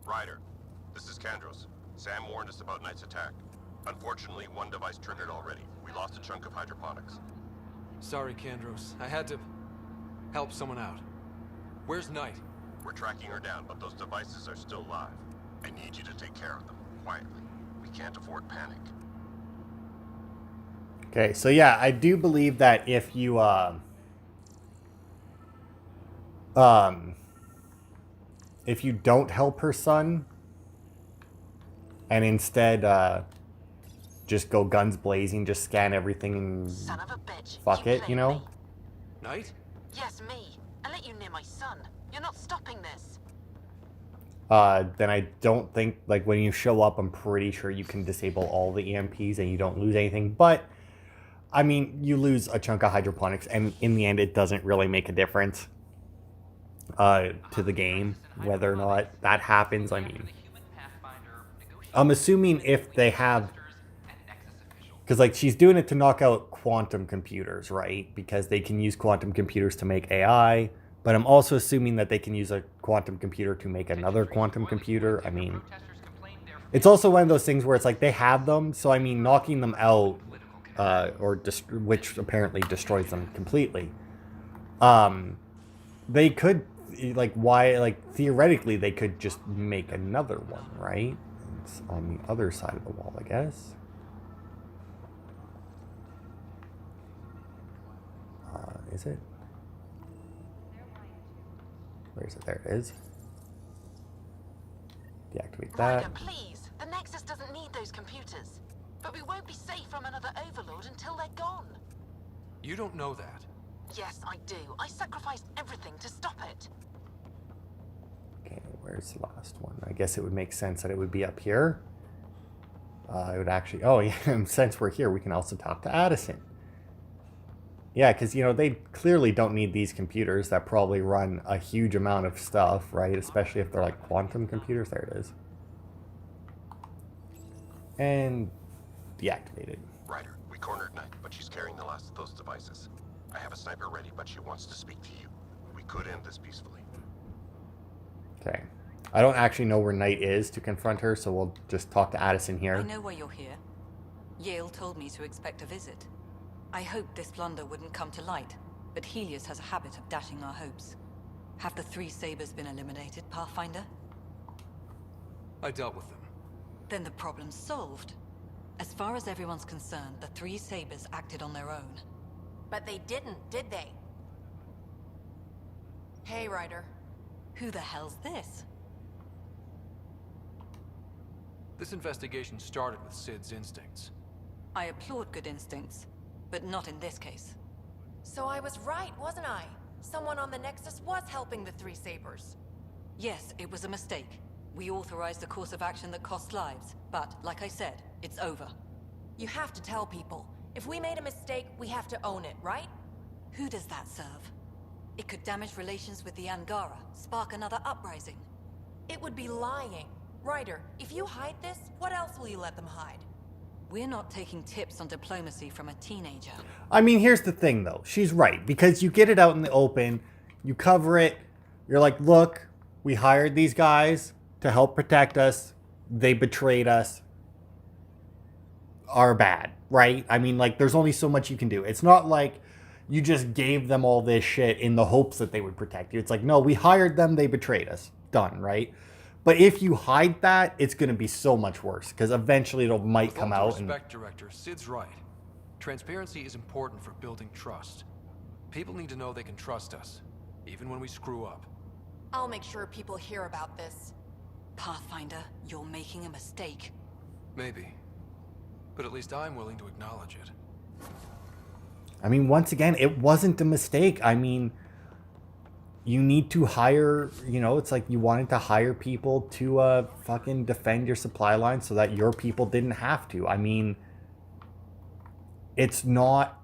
Ryder, this is Kandros. Sam warned us about Knight's attack. Unfortunately, one device triggered already. We lost a chunk of hydroponics. Sorry, Kandros. I had to help someone out. Where's Knight? We're tracking her down, but those devices are still live. I need you to take care of them, quietly. We can't afford panic. Okay, so yeah, I do believe that if you, if you don't help her son, and instead, just go guns blazing, just scan everything and Son of a bitch. fuck it, you know? Me. Knight? Yes, me. I let you near my son. You're not stopping this. Then I don't think, like, when you show up, I'm pretty sure you can disable all the EMPs and you don't lose anything. But, I mean, you lose a chunk of hydroponics, and in the end, it doesn't really make a difference to the game, whether or not that happens. I mean, I'm assuming if they have, because, like, she's doing it to knock out quantum computers, right? Because they can use quantum computers to make AI. But I'm also assuming that they can use a quantum computer to make another quantum computer. I mean, it's also one of those things where it's like they have them. So, I mean, knocking them out, which apparently destroys them completely. They could, theoretically, they could just make another one, right? It's on the other side of the wall, I guess. Is it? Where is it? There it is. Deactivate that. Ryder, please. The Nexus doesn't need those computers. But we won't be safe from another Overlord until they're gone. You don't know that. Yes, I do. I sacrificed everything to stop it. Okay, where's the last one? I guess it would make sense that it would be up here. It would actually... Oh, yeah, since we're here, we can also talk to Addison. Yeah, because, you know, they clearly don't need these computers that probably run a huge amount of stuff, right? Especially if they're like quantum computers. There it is. And deactivated. Ryder, we cornered Knight, but she's carrying the last of those devices. I have a sniper ready, but she wants to speak to you. We could end this peacefully. Okay. I don't actually know where Knight is to confront her, so we'll just talk to Addison here. I know why you're here. Yale told me to expect a visit. I hoped this blunder wouldn't come to light, but Helios has a habit of dashing our hopes. Have the three Sabers been eliminated, Pathfinder? I dealt with them. Then the problem's solved. As far as everyone's concerned, the three Sabers acted on their own. But they didn't, did they? Hey, Ryder. Who the hell's this? This investigation started with Sid's instincts. I applaud good instincts, but not in this case. So I was right, wasn't I? Someone on the Nexus was helping the three Sabers. Yes, it was a mistake. We authorized a course of action that cost lives, but, like I said, it's over. You have to tell people. If we made a mistake, we have to own it, right? Who does that serve? It could damage relations with the Angara, spark another uprising. It would be lying. Ryder, if you hide this, what else will you let them hide? We're not taking tips on diplomacy from a teenager. I mean, here's the thing, though. She's right, because you get it out in the open, you cover it, you're like, look, we hired these guys to help protect us. They betrayed us. Are bad, right? I mean, like, there's only so much you can do. It's not like you just gave them all this shit in the hopes that they would protect you. It's like, no, we hired them, they betrayed us. Done, right? But if you hide that, it's going to be so much worse, because eventually it might come out. With all due respect, Director, Sid's right. Transparency is important for building trust. People need to know they can trust us, even when we screw up. I'll make sure people hear about this. Pathfinder, you're making a mistake. Maybe. But at least I'm willing to acknowledge it. I mean, once again, it wasn't a mistake. I mean, you need to hire, you know, it's like you wanted to hire people to fucking defend your supply line so that your people didn't have to. I mean, it's not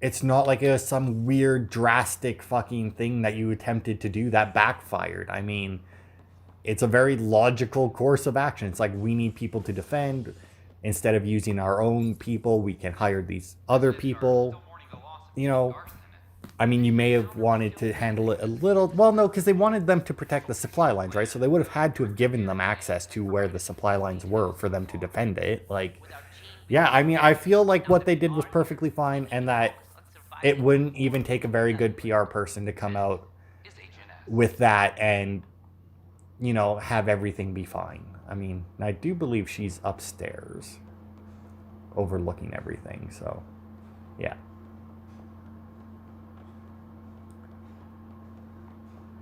like it was some weird drastic fucking thing that you attempted to do that backfired. I mean, it's a very logical course of action. It's like, we need people to defend. Instead of using our own people, we can hire these other people. You know, I mean, you may have wanted to handle it a little... Well, no, because they wanted them to protect the supply lines, right? So they would have had to have given them access to where the supply lines were for them to defend it. Like, yeah, I mean, I feel like what they did was perfectly fine, and that it wouldn't even take a very good PR person to come out with that and, you know, have everything be fine. I mean, I do believe she's upstairs overlooking everything, so, yeah.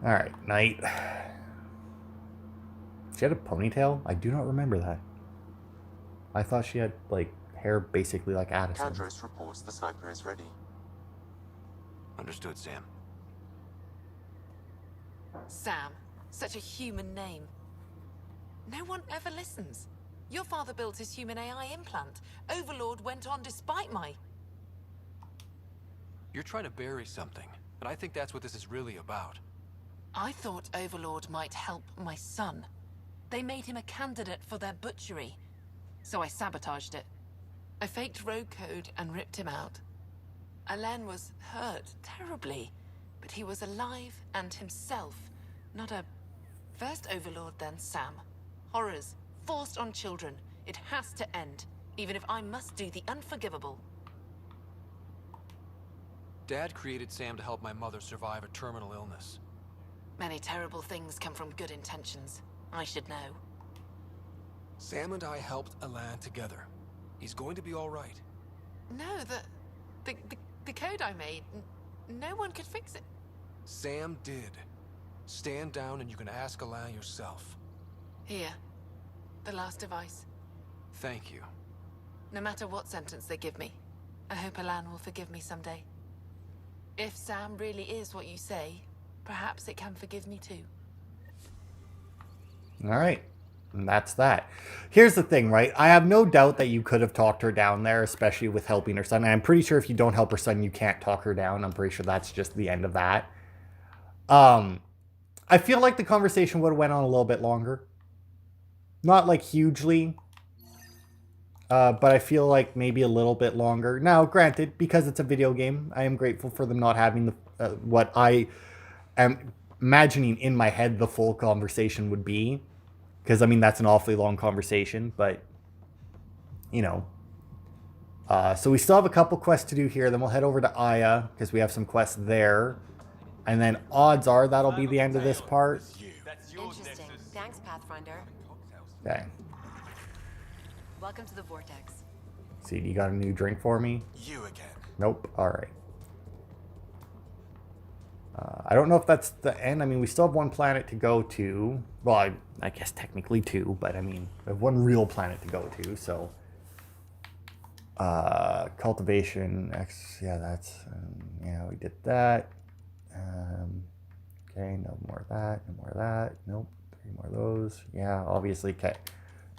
Alright, night. She had a ponytail? I do not remember that. I thought she had, like, hair basically like Addison. Traitors reports the sniper is ready. Understood, Sam. Sam. Such a human name. No one ever listens. Your father built his human AI implant. Overlord went on despite my... You're trying to bury something, and I think that's what this is really about. I thought Overlord might help my son. They made him a candidate for their butchery. So I sabotaged it. I faked rogue code and ripped him out. Alain was hurt terribly, but he was alive and himself. Not a... First Overlord, then Sam. Horrors, forced on children. It has to end, even if I must do the unforgivable. Dad created Sam to help my mother survive a terminal illness. Many terrible things come from good intentions. I should know. Sam and I helped Alain together. He's going to be all right. No, the code I made, no one could fix it. Sam did. Stand down and you can ask Alain yourself. Here, the last device. Thank you. No matter what sentence they give me, I hope Alain will forgive me someday. If Sam really is what you say, perhaps it can forgive me too. Alright. And that's that. Here's the thing, right? I have no doubt that you could have talked her down there, especially with helping her son. And I'm pretty sure if you don't help her son, you can't talk her down. I'm pretty sure that's just the end of that. I feel like the conversation would have went on a little bit longer. Not like hugely. But I feel like maybe a little bit longer. Now, granted, because it's a video game, I am grateful for them not having the what I am imagining in my head the full conversation would be. Because, I mean, that's an awfully long conversation, but, you know. So we still have a couple quests to do here. Then we'll head over to Aya, because we have some quests there. And then odds are that'll be the end of this part. Interesting. Thanks, Pathfinder. Okay. Welcome to the Vortex. See, you got a new drink for me? You again. Nope. All right. I don't know if that's the end. I mean, we still have one planet to go to. Well, I guess technically two, but I mean, we have one real planet to go to, so. Cultivation, yeah, that's, yeah, we did that. Okay, no more of that, no more of that. Nope, 3 more of those. Yeah, obviously, okay.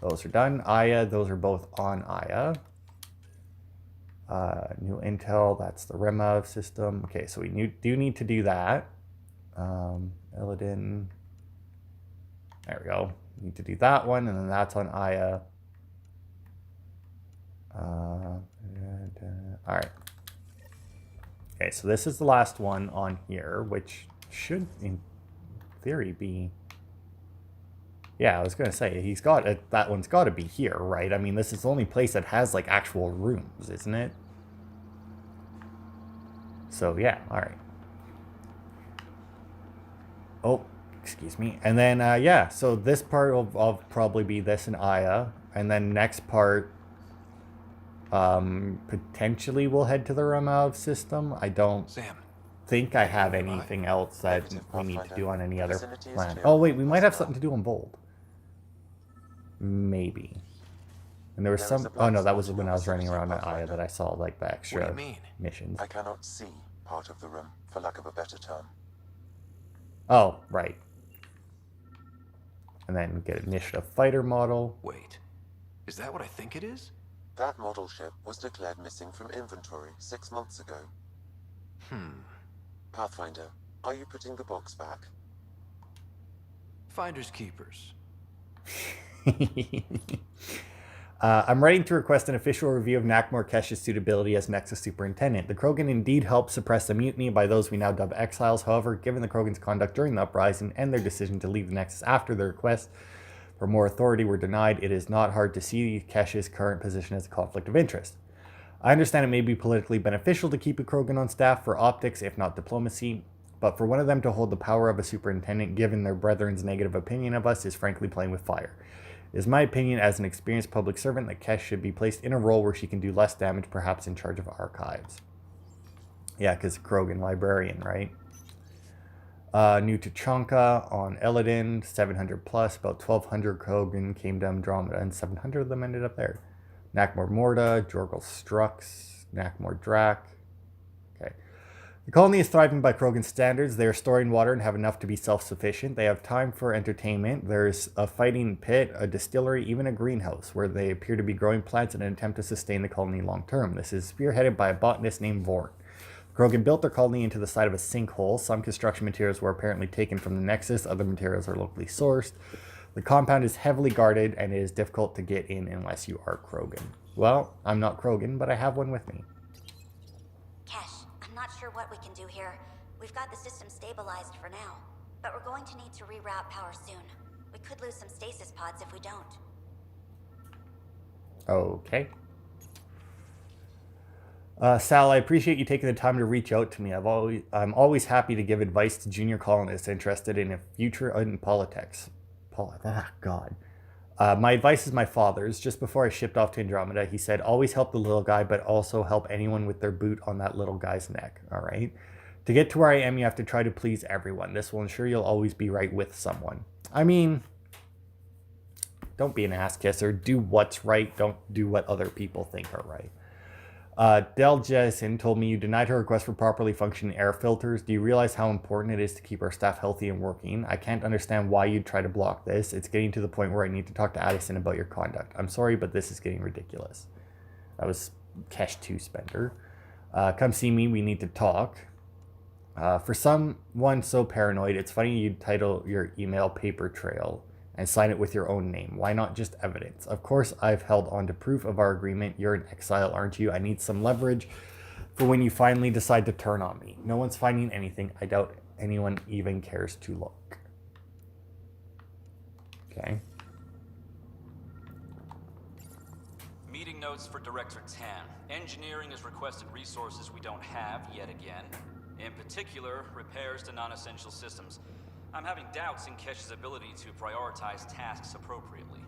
Those are done. Aya, those are both on Aya. New intel, that's the Remov system. Okay, so we do need to do that. Illidan. There we go. Need to do that one, and then that's on Aya. All right. Okay, so this is the last one on here, which should, in theory, be... Yeah, I was going to say, he's got it. That one's got to be here, right? I mean, this is the only place that has, like, actual rooms, isn't it? So, yeah, all right. Oh, excuse me. And then, yeah, so this part will probably be this and Aya. And then next part, potentially we'll head to the Ramov system. I don't think I have anything else that we need to do on any other planet. Oh, wait, we might have something to do on Bold. Maybe. And there was some... Oh, no, that was when I was running around at Aya that I saw, like, the extra missions. I cannot see part of the room, for lack of a better term. Oh, right. And then we get initiative fighter model. Wait, is that what I think it is? That model ship was declared missing from inventory 6 months ago. Pathfinder, are you putting the box back? Finders keepers. I'm writing to request an official review of Nakmor Kesh's suitability as Nexus Superintendent. The Krogan indeed helped suppress the mutiny by those we now dub exiles. However, given the Krogan's conduct during the uprising and their decision to leave the Nexus after the request for more authority were denied, it is not hard to see Kesh's current position as a conflict of interest. I understand it may be politically beneficial to keep a Krogan on staff for optics, if not diplomacy, but for one of them to hold the power of a superintendent, given their brethren's negative opinion of us, is frankly playing with fire. It is my opinion as an experienced public servant that Kesh should be placed in a role where she can do less damage, perhaps in charge of archives. Yeah, because Krogan librarian, right? New Tuchanka on Eladin, 700 plus, about 1,200 Krogan came to Andromeda, and 700 of them ended up there. Nakmor Morda, Jorgal Strux, Nakmor Drak. Okay. The colony is thriving by Krogan standards. They are storing water and have enough to be self-sufficient. They have time for entertainment. There's a fighting pit, a distillery, even a greenhouse, where they appear to be growing plants in an attempt to sustain the colony long-term. This is spearheaded by a botanist named Vorn. Krogan built their colony into the side of a sinkhole. Some construction materials were apparently taken from the Nexus. Other materials are locally sourced. The compound is heavily guarded and it is difficult to get in unless you are Krogan. Well, I'm not Krogan, but I have one with me. Kesh, I'm not sure what we can do here. We've got the system stabilized for now, but we're going to need to reroute power soon. We could lose some stasis pods if we don't. Okay. Sal, I appreciate you taking the time to reach out to me. I'm always happy to give advice to junior colonists interested in a future in politics. God. My advice is my father's. Just before I shipped off to Andromeda, he said, always help the little guy, but also help anyone with their boot on that little guy's neck. All right. To get to where I am, you have to try to please everyone. This will ensure you'll always be right with someone. I mean, don't be an ass kisser. Do what's right. Don't do what other people think are right. Del Jessen told me you denied her request for properly functioning air filters. Do you realize how important it is to keep our staff healthy and working? I can't understand why you'd try to block this. It's getting to the point where I need to talk to Addison about your conduct. I'm sorry, but this is getting ridiculous. That was Kesh 2 Spender. Come see me, we need to talk. For someone so paranoid, it's funny you'd title your email Paper Trail and sign it with your own name. Why not just evidence? Of course, I've held on to proof of our agreement. You're in exile, aren't you? I need some leverage for when you finally decide to turn on me. No one's finding anything. I doubt anyone even cares to look. Okay. Meeting notes for Director Tan. Engineering has requested resources we don't have yet again. In particular, repairs to non-essential systems. I'm having doubts in Kesh's ability to prioritize tasks appropriately.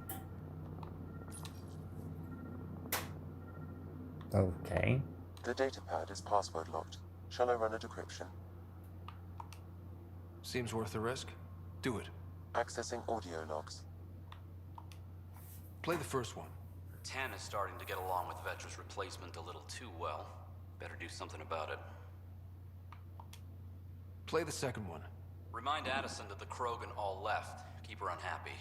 Okay. The datapad is password locked. Shall I run a decryption? Seems worth the risk. Do it. Accessing audio logs. Play the first one. Tan is starting to get along with Vetra's replacement a little too well. Better do something about it. Play the second one. Remind Addison that the Krogan all left. Keep her unhappy.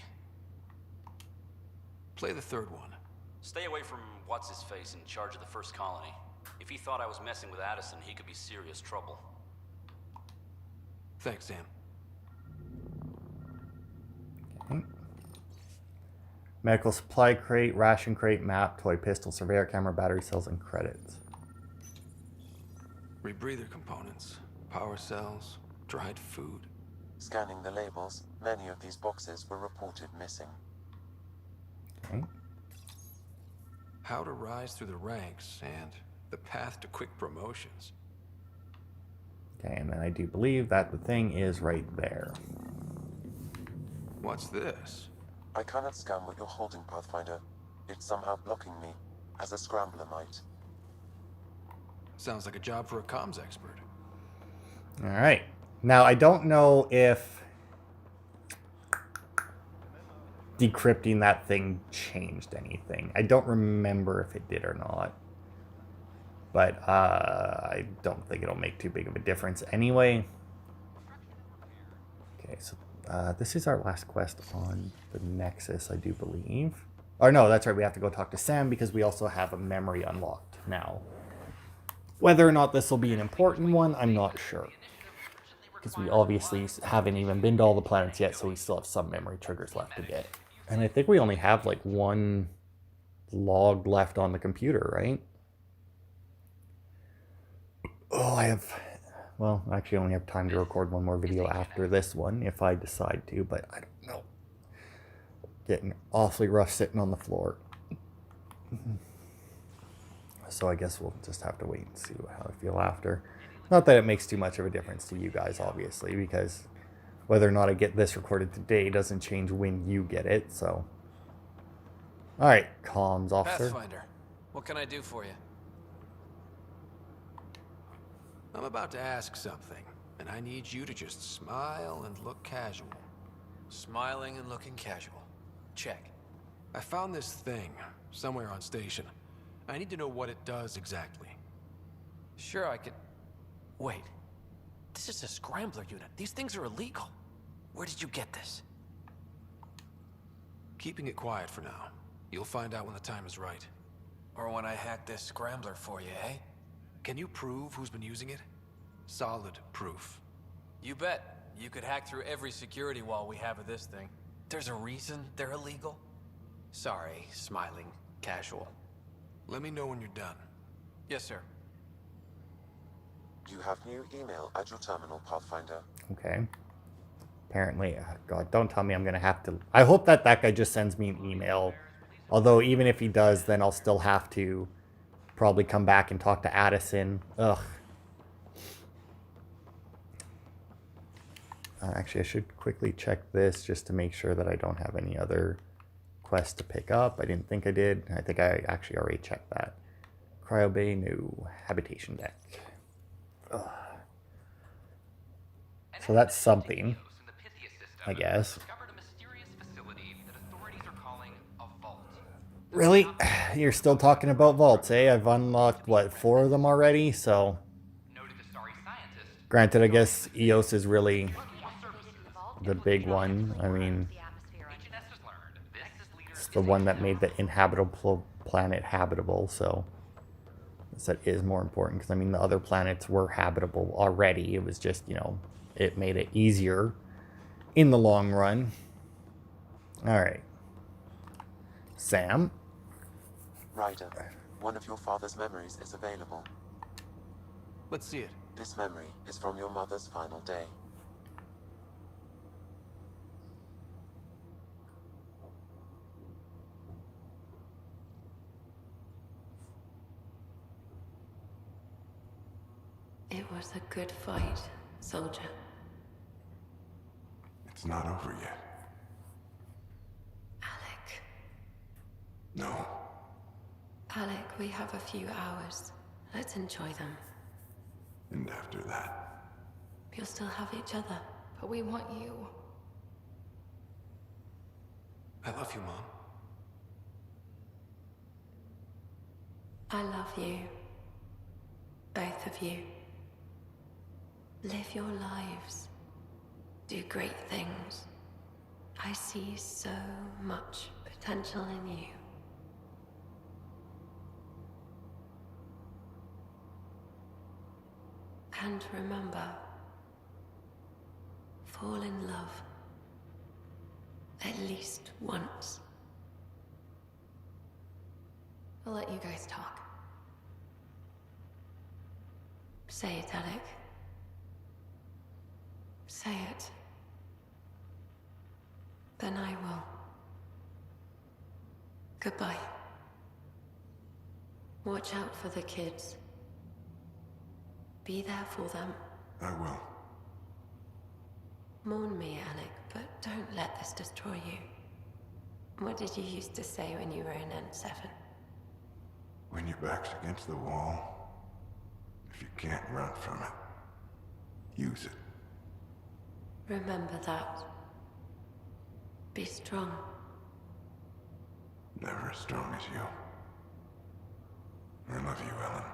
Play the third one. Stay away from what's-his-face in charge of the first colony. If he thought I was messing with Addison, he could be serious trouble. Thanks, Sam. Okay. Medical supply crate, ration crate, map, toy pistol, surveyor camera, battery cells, and credits. Rebreather components, power cells, dried food. Scanning the labels, many of these boxes were reported missing. Okay. How to rise through the ranks and the path to quick promotions. Okay, and then I do believe that the thing is right there. What's this? I cannot scan what you're holding, Pathfinder. It's somehow blocking me, as a scrambler might. Sounds like a job for a comms expert. All right. Now, I don't know if decrypting that thing changed anything. I don't remember if it did or not. But I don't think it'll make too big of a difference anyway. Okay, so this is our last quest on the Nexus, I do believe. Or no, that's right, we have to go talk to Sam because we also have a memory unlocked now. Whether or not this will be an important one, I'm not sure. Because we obviously haven't even been to all the planets yet, so we still have some memory triggers left to get. And I think we only have like one log left on the computer, right? Oh, well, I actually only have time to record one more video after this one if I decide to, but I don't know. Getting awfully rough sitting on the floor. So I guess we'll just have to wait and see how I feel after. Not that it makes too much of a difference to you guys, obviously, because whether or not I get this recorded today doesn't change when you get it, so. Alright, comms officer. Pathfinder, what can I do for you? I'm about to ask something, and I need you to just smile and look casual. Smiling and looking casual. Check. I found this thing somewhere on station. I need to know what it does exactly. Sure, I could... Wait. This is a scrambler unit. These things are illegal. Where did you get this? Keeping it quiet for now. You'll find out when the time is right. Or when I hack this scrambler for you, eh? Can you prove who's been using it? Solid proof. You bet. You could hack through every security wall we have of this thing. There's a reason they're illegal? Sorry, smiling, casual. Let me know when you're done. Yes, sir. You have new email at your terminal, Pathfinder. Okay. Apparently, God, don't tell me I'm going to have to... I hope that guy just sends me an email. Although, even if he does, then I'll still have to probably come back and talk to Addison. Ugh. Actually, I should quickly check this just to make sure that I don't have any other quests to pick up. I didn't think I did. I think I actually already checked that. Cryo Bay, new habitation deck. Ugh. So that's something, I guess. Really? You're still talking about vaults, eh? I've unlocked, what, 4 of them already? So, granted, I guess EOS is really the big one. I mean, it's the one that made the inhabitable planet habitable, so that is more important. Because, I mean, the other planets were habitable already. It was just, you know, it made it easier in the long run. Alright. Sam? Ryder, one of your father's memories is available. Let's see it. This memory is from your mother's final day. It was a good fight, soldier. It's not over yet. Alec. No. Alec, we have a few hours. Let's enjoy them. And after that? We'll still have each other. But we want you. I love you, Mom. I love you. Both of you. Live your lives. Do great things. I see so much potential in you. And remember, fall in love. At least once. I'll let you guys talk. Say it, Alec. Say it. Then I will. Goodbye. Watch out for the kids. Be there for them. I will. Mourn me, Alec, but don't let this destroy you. What did you used to say when you were in N7? When your back's against the wall, if you can't run from it, use it. Remember that. Be strong. Never as strong as you. I love you, Ellen.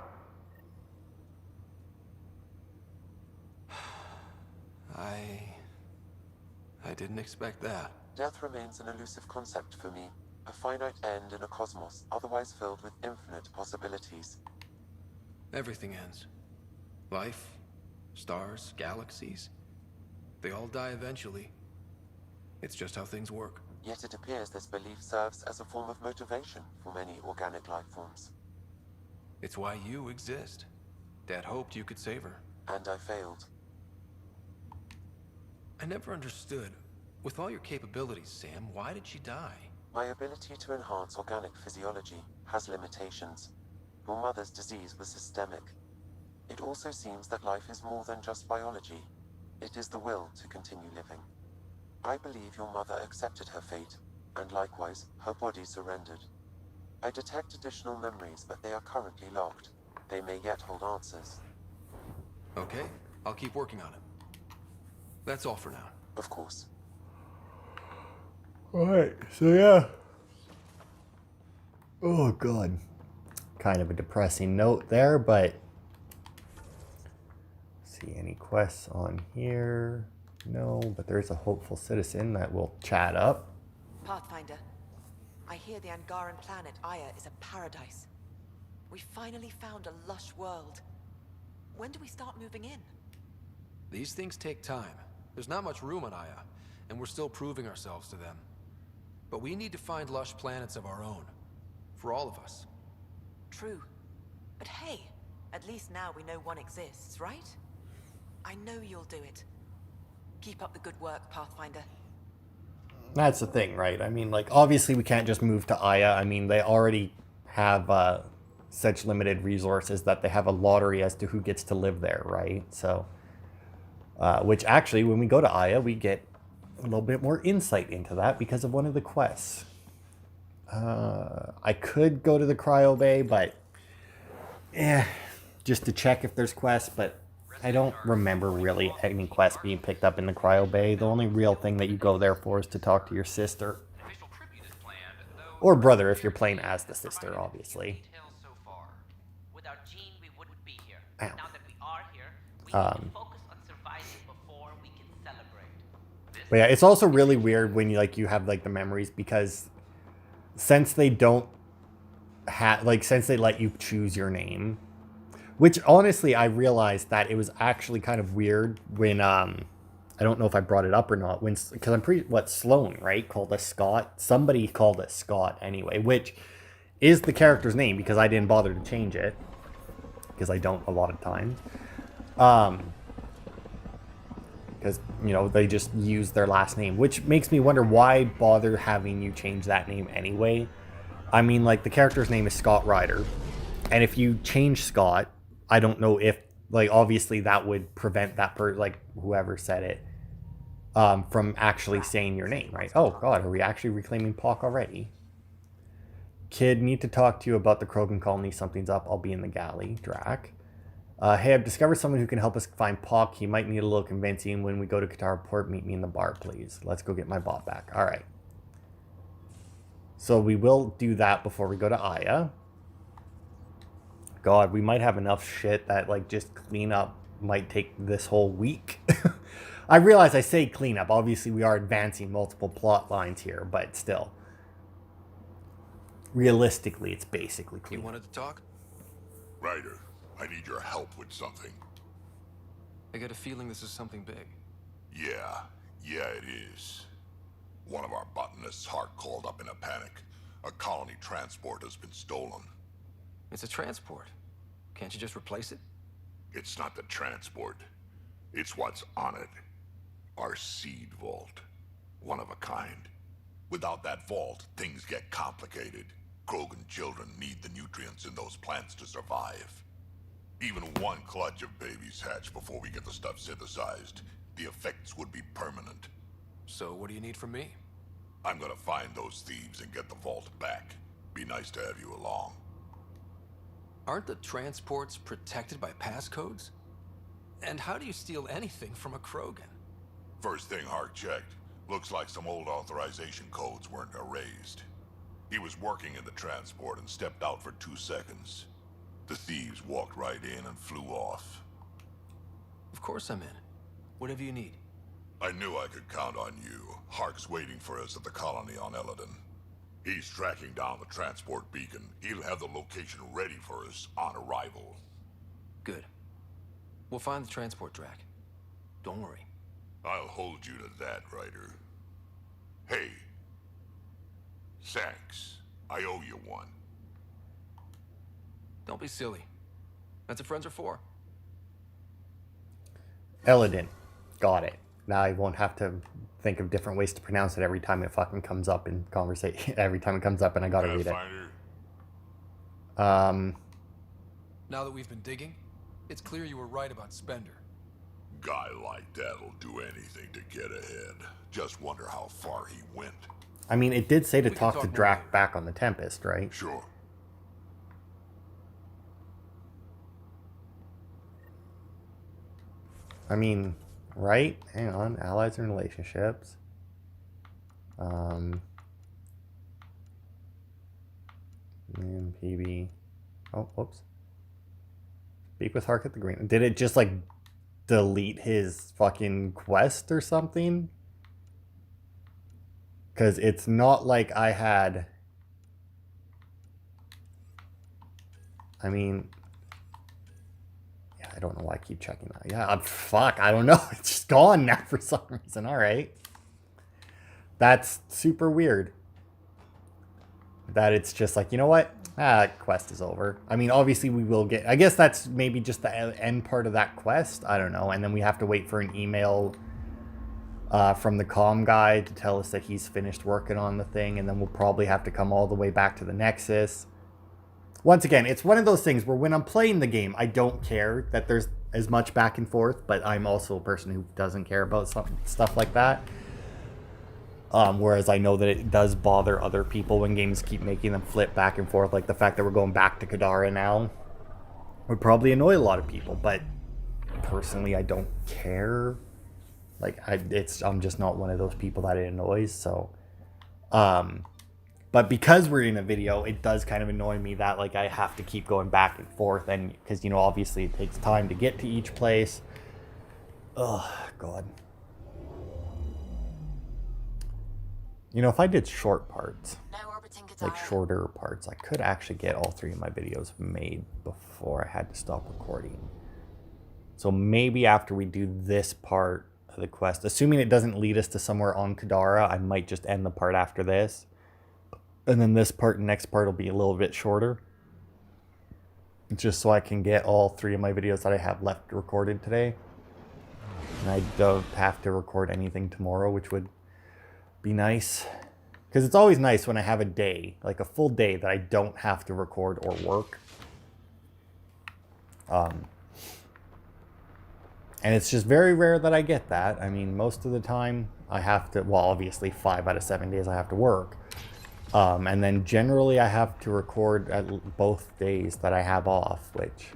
I didn't expect that. Death remains an elusive concept for me. A finite end in a cosmos otherwise filled with infinite possibilities. Everything ends. Life, stars, galaxies. They all die eventually. It's just how things work. Yet it appears this belief serves as a form of motivation for many organic life forms. It's why you exist. Dad hoped you could save her. And I failed. I never understood. With all your capabilities, Sam, why did she die? My ability to enhance organic physiology has limitations. Your mother's disease was systemic. It also seems that life is more than just biology. It is the will to continue living. I believe your mother accepted her fate, and likewise, her body surrendered. I detect additional memories, but they are currently locked. They may yet hold answers. Okay, I'll keep working on it. That's all for now. Of course. Alright, so yeah. Oh god. Kind of a depressing note there, but see any quests on here? No, but there's a hopeful citizen that will chat up. Pathfinder, I hear the Angaran planet Aya is a paradise. We finally found a lush world. When do we start moving in? These things take time. There's not much room on Aya, and we're still proving ourselves to them. But we need to find lush planets of our own. For all of us. True. But hey, at least now we know one exists, right? I know you'll do it. Keep up the good work, Pathfinder. That's the thing, right? I mean, like, obviously we can't just move to Aya. I mean, they already have such limited resources that they have a lottery as to who gets to live there, right? So, which actually, when we go to Aya, we get a little bit more insight into that because of one of the quests. I could go to the Cryo Bay, but just to check if there's quests, but I don't remember really any quests being picked up in the Cryo Bay. The only real thing that you go there for is to talk to your sister. Or brother if you're playing as the sister, obviously. Ow. But yeah, it's also really weird when you have like the memories, because since they don't have, like, since they let you choose your name, which honestly I realized that it was actually kind of weird when I don't know if I brought it up or not, when, because I'm pretty, Sloan, right, called us Scott. Somebody called us Scott anyway, which is the character's name because I didn't bother to change it, because I don't a lot of times. Because, they just use their last name, which makes me wonder why bother having you change that name anyway. I mean, like, the character's name is Scott Ryder, and if you change Scott, I don't know if, like, obviously that would prevent that whoever said it, from actually saying your name, right? Oh god, are we actually reclaiming Pock already? Kid, need to talk to you about the Krogan colony. Something's up. I'll be in the galley. Drac. Hey, I've discovered someone who can help us find Pock. He might need a little convincing. When we go to Qatar Port, meet me in the bar, please. Let's go get my bot back. All right. So we will do that before we go to Aya. God, we might have enough shit that, like, just cleanup might take this whole week. I realize I say cleanup. Obviously, we are advancing multiple plot lines here, but still. Realistically, it's basically cleanup. You wanted to talk? Ryder, I need your help with something. I get a feeling this is something big. Yeah, it is. One of our botanists' heart called up in a panic. A colony transport has been stolen. It's a transport. Can't you just replace it? It's not the transport. It's what's on it. Our seed vault. One of a kind. Without that vault, things get complicated. Krogan children need the nutrients in those plants to survive. Even one clutch of babies hatch before we get the stuff synthesized. The effects would be permanent. So what do you need from me? I'm gonna find those thieves and get the vault back. Be nice to have you along. Aren't the transports protected by passcodes? And how do you steal anything from a Krogan? First thing Hark checked. Looks like some old authorization codes weren't erased. He was working in the transport and stepped out for 2 seconds. The thieves walked right in and flew off. Of course I'm in. Whatever you need. I knew I could count on you. Hark's waiting for us at the colony on Eladon. He's tracking down the transport beacon. He'll have the location ready for us on arrival. Good. We'll find the transport track. Don't worry. I'll hold you to that, Ryder. Hey. Thanks. I owe you one. Don't be silly. That's what friends are for. Elegant. Got it. Now I won't have to think of different ways to pronounce it every time it fucking comes up in conversation. Every time it comes up and I gotta read it. Now that we've been digging, it's clear you were right about Spender. Guy like that'll do anything to get ahead. Just wonder how far he went. I mean, it did say to We can talk to talk more Drac later. back on the Tempest, right? Sure. I mean, right? Hang on. Allies and relationships. And PB. Oh, whoops. Speak with Hark at the Green. Did it just, like, delete his fucking quest or something? Because it's not like I had... I mean... Yeah, I don't know why I keep checking that. Yeah, fuck, I don't know. It's just gone now for some reason. Alright. That's super weird. That it's just like, you know what? Quest is over. I mean, obviously we will get... I guess that's maybe just the end part of that quest. I don't know. And then we have to wait for an email from the comm guy to tell us that he's finished working on the thing. And then we'll probably have to come all the way back to the Nexus. Once again, it's one of those things where when I'm playing the game, I don't care that there's as much back and forth. But I'm also a person who doesn't care about stuff like that. Whereas I know that it does bother other people when games keep making them flip back and forth. Like the fact that we're going back to Kadara now would probably annoy a lot of people. But personally, I don't care. Like, I'm just not one of those people that it annoys. So, but because we're in a video, it does kind of annoy me that, like, I have to keep going back and forth. And because, you know, obviously it takes time to get to each place. Oh, God. You know, if I did short parts, like shorter parts, I could actually get all 3 of my videos made before I had to stop recording. So maybe after we do this part of the quest, assuming it doesn't lead us to somewhere on Kadara, I might just end the part after this. And then this part and next part will be a little bit shorter. Just so I can get all 3 of my videos that I have left recorded today. And I don't have to record anything tomorrow, which would be nice, because it's always nice when I have a day, like a full day, that I don't have to record or work. And it's just very rare that I get that. I mean, most of the time I have to, well, obviously 5 out of 7 days I have to work. And then generally I have to record at both days that I have off, which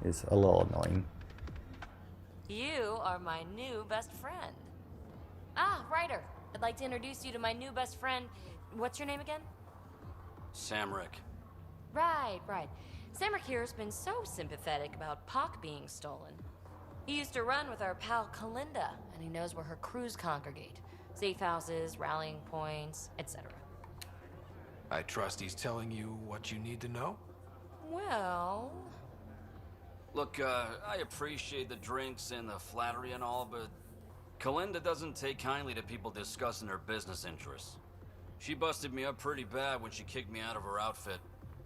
is a little annoying. You are my new best friend. Ah, Ryder. I'd like to introduce you to my new best friend. What's your name again? Samrick. Right. Samrick here's been so sympathetic about Pock being stolen. He used to run with our pal Kalinda, and he knows where her crews congregate. Safe houses, rallying points, etc. I trust he's telling you what you need to know? Well... Look, I appreciate the drinks and the flattery and all, but Kalinda doesn't take kindly to people discussing her business interests. She busted me up pretty bad when she kicked me out of her outfit.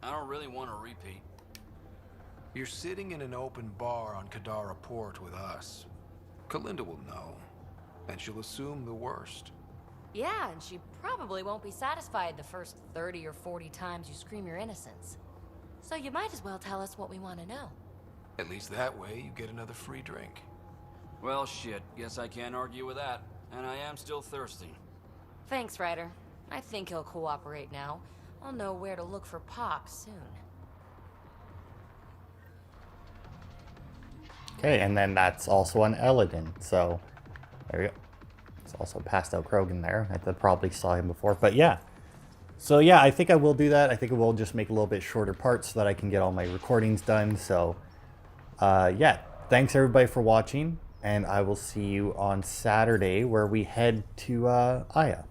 I don't really want to repeat. You're sitting in an open bar on Kadara Port with us. Kalinda will know, and she'll assume the worst. Yeah, and she probably won't be satisfied the first 30 or 40 times you scream your innocence. So you might as well tell us what we want to know. At least that way you get another free drink. Well, shit. Guess I can't argue with that. And I am still thirsty. Thanks, Ryder. I think he'll cooperate now. I'll know where to look for Pock soon. Okay, and then that's also an Eladin, so there you go. It's also passed out Krogan there. I probably saw him before, but yeah. So yeah, I think I will do that. I think I will just make a little bit shorter parts so that I can get all my recordings done. So yeah, thanks everybody for watching. And I will see you on Saturday where we head to Aya.